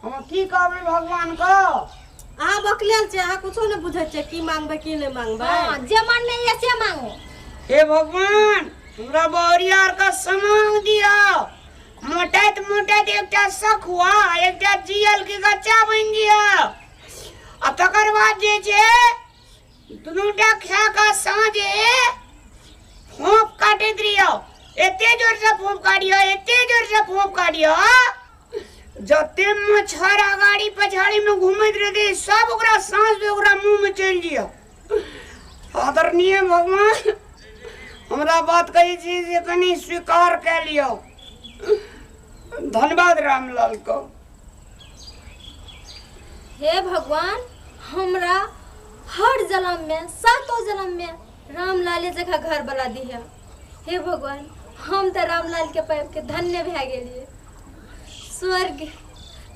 हम की कहबै भगवान को अहाँ बकलियल छै, अहाँ कुछो नहि बुझै छै की मांगबै की नहीं मांगबै। हाँ, जे मन नहीं है से मांगो। हे भगवान हमरा बौरिया का सामान दिया। मोटाइत मोटाइत एकटा सखुआ एकटा जियल के गच्चा बन दिया। आ तकर बाद जे छै दुनूटा खा का साँझे फोप काटैत रहियो। एते जोर से फोप काटियो, एते जोर से फोप काटियो जते मच्छर गाड़ी पछाड़ी में घूमत रहते सब ओकरा सांस पे ओकरा मुंह में चल जियो। आदरणीय भगवान हमरा बात कही छी जे कनी स्वीकार कर लियो। धन्यवाद रामलाल को। हे भगवान, हमरा हर जन्म में सातों जन्म में रामलाल जगह घर बना दी है। हे भगवान, हम तो रामलाल के पैर के धन्य भे गेलिए। स्वर्ग